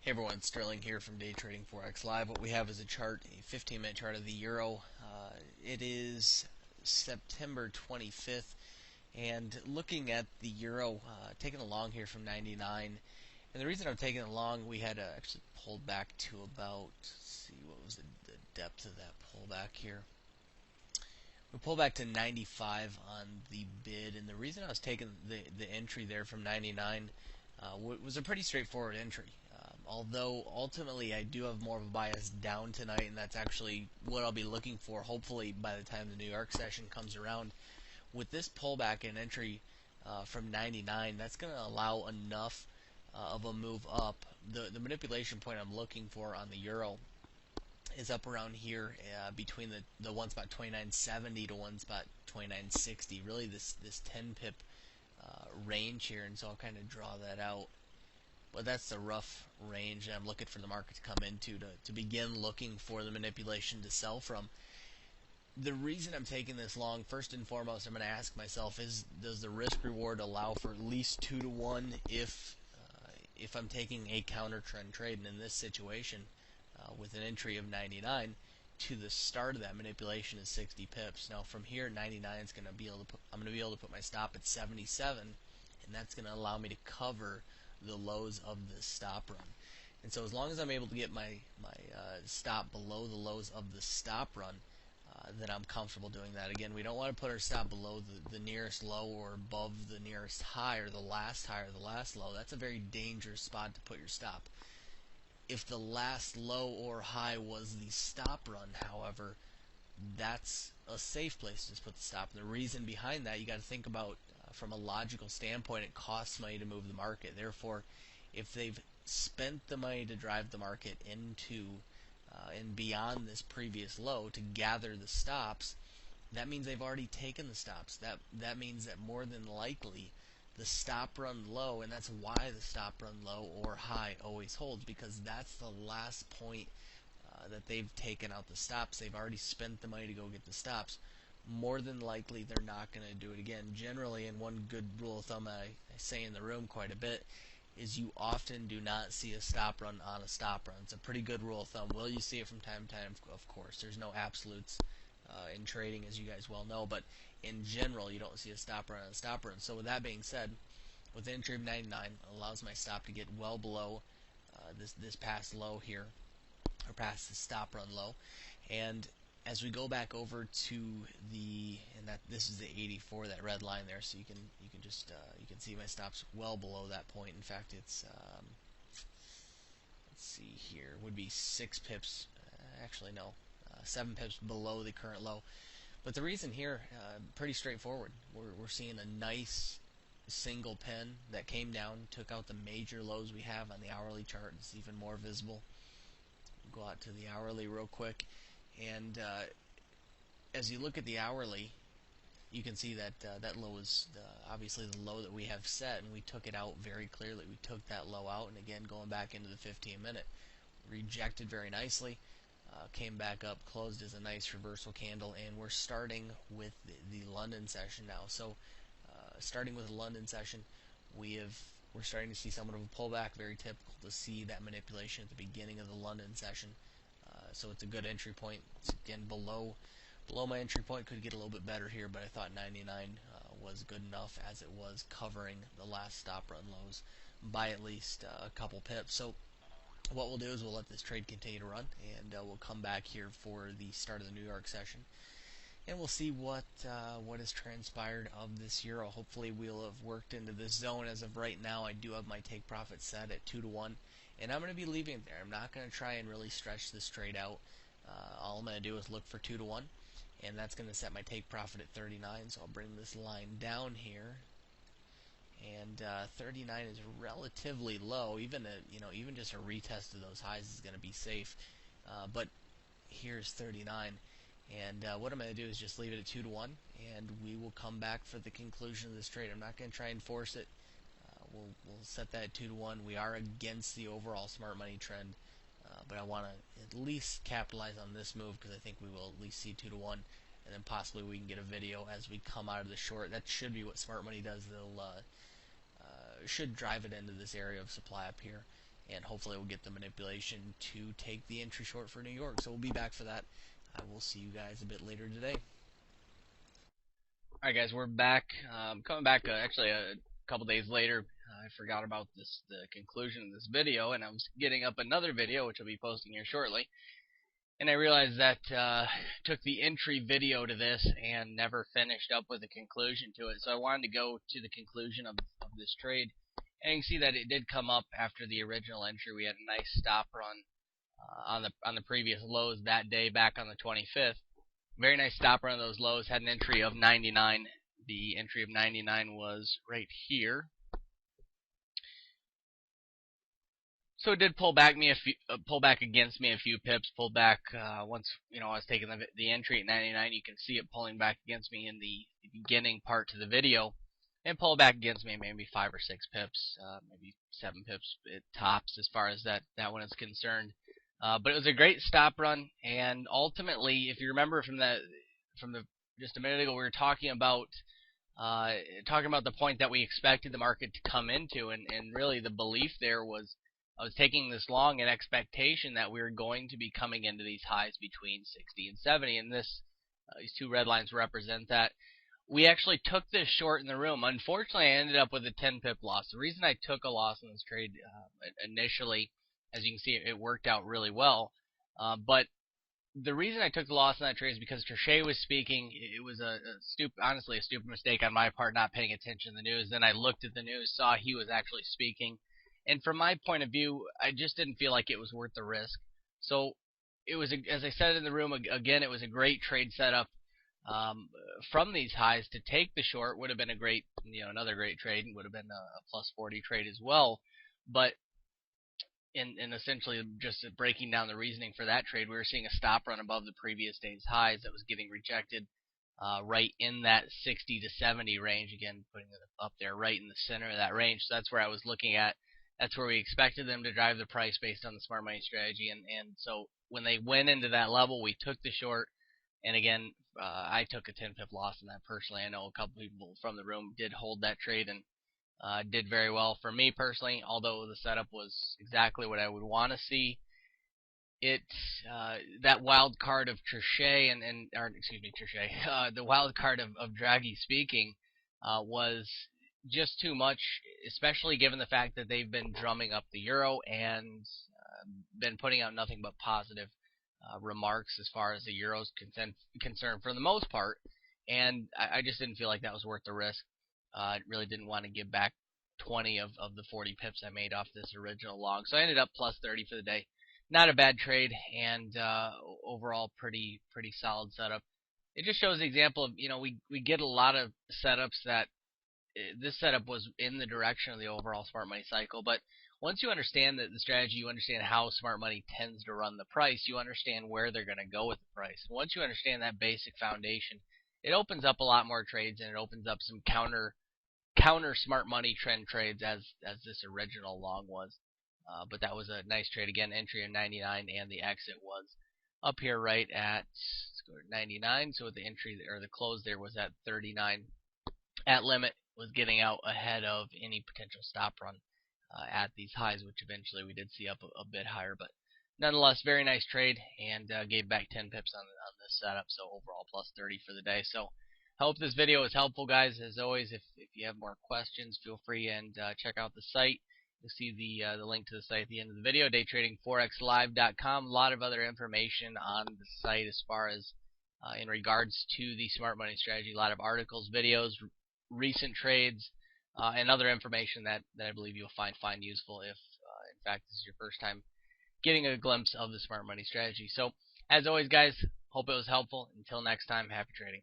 Hey everyone, Sterling here from Day Trading Forex Live. What we have is a chart, a 15-minute chart of the euro. It is September 25th, and looking at the euro, taking a long here from 99. And the reason I'm taking it long, we had actually pulled back to about, let's see, what was the depth of that pullback here? We pulled back to 95 on the bid, and the reason I was taking the entry there from 99 was a pretty straightforward entry. Although ultimately I do have more of a bias down tonight, and that's actually what I'll be looking for, hopefully by the time the New York session comes around. With this pullback and entry from 99, that's going to allow enough of a move up. The manipulation point I'm looking for on the euro is up around here between the one spot 29.70 to one spot 29.60. Really this 10 pip range here, and so I'll kind of draw that out. But that's the rough range I'm looking for the market to come into to begin looking for the manipulation to sell from. The reason I'm taking this long, first and foremost, I'm going to ask myself, does the risk reward allow for at least 2 to 1 if I'm taking a counter trend trade? And in this situation, with an entry of 99, to the start of that manipulation is 60 pips. Now from here, 99 is going to be able to I'm going to be able to put my stop at 77, and that's going to allow me to cover the lows of the stop run. And so as long as I'm able to get my stop below the lows of the stop run, then I'm comfortable doing that. Again, we don't want to put our stop below the nearest low or above the nearest high or the last high or the last low. That's a very dangerous spot to put your stop. If the last low or high was the stop run, however, that's a safe place to just put the stop. And the reason behind that, you got to think about from a logical standpoint, it costs money to move the market. Therefore, if they've spent the money to drive the market into and beyond this previous low to gather the stops, that means they've already taken the stops. That means that more than likely the stop run low, and that's why the stop run low or high always holds, because that's the last point that they've taken out the stops. They've already spent the money to go get the stops. More than likely they're not going to do it again. Generally, and one good rule of thumb I say in the room quite a bit, is you often do not see a stop run on a stop run. It's a pretty good rule of thumb. Will you see it from time to time? Of course. There's no absolutes in trading, as you guys well know, but in general, you don't see a stop run on a stop run. So with that being said, with entry of 99, allows my stop to get well below this past low here, or past the stop run low. And as we go back over to and that this is the 84, that red line there, so you can just you can see my stops well below that point. In fact, it's let's see here, would be 6 pips, actually no, 7 pips below the current low. But the reason here, pretty straightforward. We're seeing a nice single pen that came down, took out the major lows we have on the hourly chart. It's even more visible. Go out to the hourly real quick, and as you look at the hourly, you can see that that low is obviously the low that we have set, and we took it out very clearly. We took that low out, and again, going back into the 15-minute, rejected very nicely, came back up, closed as a nice reversal candle, and we're starting with the London session now. So starting with the London session, we're starting to see somewhat of a pullback. Very typical to see that manipulation at the beginning of the London session. So it's a good entry point. It's again below my entry point. Could get a little bit better here, but I thought 99 was good enough, as it was covering the last stop run lows by at least a couple pips. So what we'll do is we'll let this trade continue to run, and we'll come back here for the start of the New York session, and we'll see what has transpired of this euro. Hopefully we'll have worked into this zone. As of right now, I do have my take profit set at 2 to 1, and I'm going to be leaving it there. I'm not going to try and really stretch this trade out. All I'm going to do is look for 2 to 1, and that's going to set my take profit at 39. So I'll bring this line down here, and 39 is relatively low. Even just a retest of those highs is going to be safe. But here's 39. And what I'm going to do is just leave it at 2 to 1, and we will come back for the conclusion of this trade. I'm not going to try and force it. We'll set that at 2 to 1. We are against the overall smart money trend, but I want to at least capitalize on this move, because I think we will at least see 2 to 1, and then possibly we can get a video as we come out of the short. That should be what smart money does. They'll should drive it into this area of supply up here, and hopefully we'll get the manipulation to take the entry short for New York. So we'll be back for that. I will see you guys a bit later today. Alright guys, we're back. Coming back actually a couple days later. I forgot about the conclusion of this video, and I was getting up another video, which I'll be posting here shortly. And I realized that took the entry video to this and never finished up with a conclusion to it. So I wanted to go to the conclusion of this trade. And you can see that it did come up after the original entry. We had a nice stop run on the previous lows that day back on the 25th. Very nice stop run of those lows. Had an entry of 99. The entry of 99 was right here. So it did pull back against me a few pips. Pulled back once I was taking the entry at 99. You can see it pulling back against me in the beginning part to the video, and pulled back against me maybe 5 or 6 pips, maybe 7 pips at tops as far as that one is concerned. But it was a great stop run, and ultimately, if you remember from just a minute ago, we were talking about the point that we expected the market to come into, and really the belief there was I was taking this long in expectation that we were going to be coming into these highs between 60 and 70, and these two red lines represent that. We actually took this short in the room. Unfortunately, I ended up with a 10 pip loss. The reason I took a loss in this trade initially, as you can see, it worked out really well. But the reason I took the loss in that trade is because Trichet was speaking. It was honestly a stupid mistake on my part, not paying attention to the news. Then I looked at the news, saw he was actually speaking. And from my point of view, I just didn't feel like it was worth the risk. So it was, as I said in the room again, it was a great trade setup. From these highs to take the short would have been a great, another great trade, and would have been a plus 40 trade as well. But in essentially just breaking down the reasoning for that trade, we were seeing a stop run above the previous day's highs that was getting rejected right in that 60 to 70 range. Again, putting it up there right in the center of that range. So that's where I was looking at. That's where we expected them to drive the price based on the smart money strategy. And so when they went into that level, we took the short. And again, I took a 10 pip loss in that personally. I know a couple people from the room did hold that trade and did very well. For me personally, although the setup was exactly what I would want to see, that wild card of Trichet the wild card of Draghi speaking was just too much, especially given the fact that they've been drumming up the euro and been putting out nothing but positive remarks as far as the euro's concerned for the most part. And I just didn't feel like that was worth the risk. I really didn't want to give back 20 of the 40 pips I made off this original long. So I ended up plus 30 for the day. Not a bad trade, and overall pretty solid setup. It just shows the example of, we get a lot of setups that this setup was in the direction of the overall smart money cycle, but once you understand the strategy, you understand how smart money tends to run the price, you understand where they're going to go with the price. Once you understand that basic foundation, it opens up a lot more trades, and it opens up some counter smart money trend trades as this original long was. But that was a nice trade. Again, entry in 99, and the exit was up here right at, let's go to 99. So the entry or the close there was at 39 at limit, was getting out ahead of any potential stop run at these highs, which eventually we did see up a bit higher. But nonetheless, very nice trade, and gave back 10 pips on this setup. So overall plus 30 for the day. So I hope this video was helpful, guys. As always, if you have more questions, feel free and check out the site. You'll see the link to the site at the end of the video, daytradingforexlive.com. A lot of other information on the site as far as in regards to the smart money strategy. A lot of articles, videos, recent trades, and other information that I believe you'll find useful if, in fact, this is your first time getting a glimpse of the smart money strategy. So, as always, guys, hope it was helpful. Until next time, happy trading.